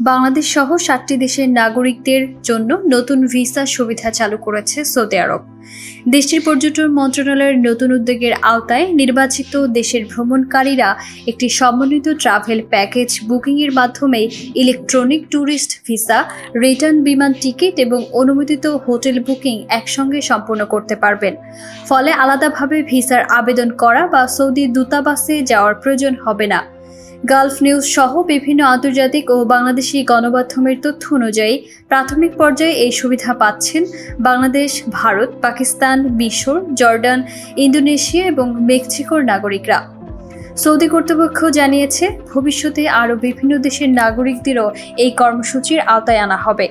বাংলাদেশ সহ ৭টি দেশের নাগরিকদের জন্য নতুন ভিসা সুবিধা চালু করেছে সৌদি আরব। দেশটির পর্যটন মন্ত্রণালয়ের নতুন উদ্যোগের আওতায় নির্বাচিত দেশের ভ্রমণকারীরা একটি সমন্বিত ট্রাভেল প্যাকেজ বুকিংয়ের মাধ্যমে ইলেকট্রনিক ট্যুরিস্ট ভিসা, রিটার্ন বিমান টিকিট এবং অনুমোদিত হোটেল বুকিং একসঙ্গে সম্পন্ন করতে পারবেন। ফলে আলাদাভাবে ভিসার আবেদন করা বা সৌদি দূতাবাসে যাওয়ার প্রয়োজন হবে না। গালফ নিউজ সহ বিভিন্ন আন্তর্জাতিক ও বাংলাদেশি গণমাধ্যমের তথ্য অনুযায়ী প্রাথমিক পর্যায়ে এই সুবিধা পাচ্ছেন বাংলাদেশ, ভারত, পাকিস্তান, মিশর, জর্ডান, ইন্দোনেশিয়া এবং মেক্সিকোর নাগরিকরা। সৌদি কর্তৃপক্ষ জানিয়েছে, ভবিষ্যতে আরও বিভিন্ন দেশের নাগরিকদেরও এই কর্মসূচির আওতায় আনা হবে।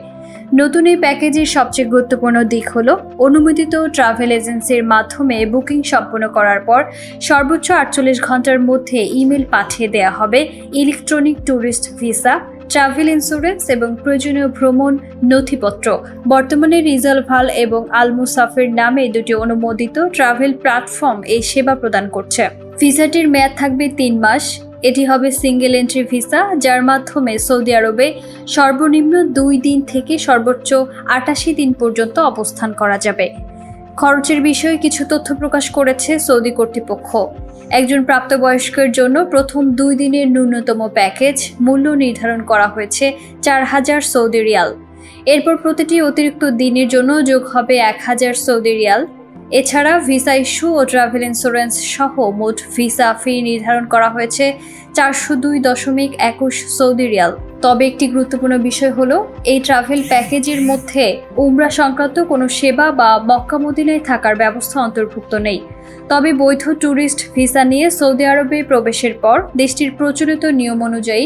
নতুন এই প্যাকেজের সবচেয়ে গুরুত্বপূর্ণ দিক হল অনুমোদিত ট্রাভেল এজেন্সির মাধ্যমে বুকিং সম্পন্ন করার পর সর্বোচ্চ 48 ঘন্টার মধ্যে ইমেল পাঠিয়ে দেওয়া হবে electronic tourist visa, travel insurance এবং প্রয়োজনীয় ভ্রমণ নথিপত্র। বর্তমানে রিজালভাল এবং আল মুসাফির নামে দুটি অনুমোদিত ট্রাভেল প্ল্যাটফর্ম এই সেবা প্রদান করছে। ভিসাটির মেয়াদ থাকবে 3 মাস। এটি হবে সিঙ্গেল এন্ট্রি ভিসা, যার মাধ্যমে সৌদি আরবে সর্বনিম্ন 2 দিন থেকে সর্বোচ্চ 88 দিন পর্যন্ত অবস্থান করা যাবে। খরচের বিষয়ে কিছু তথ্য প্রকাশ করেছে সৌদি কর্তৃপক্ষ। একজন প্রাপ্তবয়স্কের জন্য প্রথম 2 দিনের ন্যূনতম প্যাকেজ মূল্য নির্ধারণ করা হয়েছে 4000 সৌদি রিয়াল। এরপর প্রতিটি অতিরিক্ত দিনের জন্য যোগ হবে 1000 সৌদি রিয়াল। এছাড়া ভিসা ইস্যু ও ট্রাভেল ইন্স্যুরেন্স সহ মোট ভিসা ফি নির্ধারণ করা হয়েছে 402.21 সৌদি রিয়াল। তবে একটি গুরুত্বপূর্ণ বিষয় হলো, এই ট্রাভেল প্যাকেজের মধ্যে উমরা সংক্রান্ত কোনো সেবা বা মক্কা মদিনায় থাকার ব্যবস্থা অন্তর্ভুক্ত নেই। তবে বৈধ ট্যুরিস্ট ভিসা নিয়ে সৌদি আরবে প্রবেশের পর দেশটির প্রচলিত নিয়ম অনুযায়ী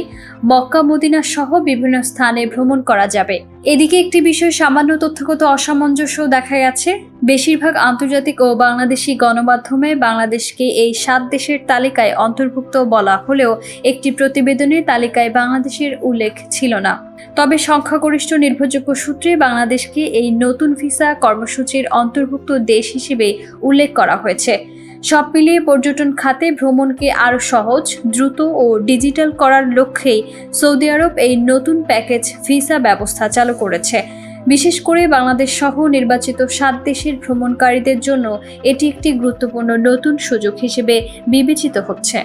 মক্কা মদিনা সহ বিভিন্ন স্থানে ভ্রমণ করা যাবে। এদিকে একটি বিষয় সামান্য তথ্যগত অসামঞ্জস্য দেখা গেছে। বেশিরভাগ আন্তর্জাতিক ও বাংলাদেশি গণমাধ্যমে বাংলাদেশকে এই 7 দেশের তালিকায় অন্তর্ভুক্ত বলা হলেও একটি প্রতিবেদনের তালিকায় বাংলাদেশের উল্লেখ ছিল না। তবে সংখ্যাগরিষ্ঠ নির্ভরযোগ্য সূত্রে বাংলাদেশকে এই নতুন ভিসা কর্মসূচির অন্তর্ভুক্ত দেশ হিসেবে উল্লেখ করা হয়েছে। সব মিলিয়ে পর্যটন খাতে ভ্রমণকে আরও সহজ, দ্রুত ও ডিজিটাল করার লক্ষ্যেই সৌদি আরব এই নতুন প্যাকেজ ভিসা ব্যবস্থা চালু করেছে। বিশেষ করে বাংলাদেশ সহ নির্বাচিত 7 দেশের ভ্রমণকারীদের জন্য এটি একটি গুরুত্বপূর্ণ নতুন সুযোগ হিসেবে বিবেচিত হচ্ছে।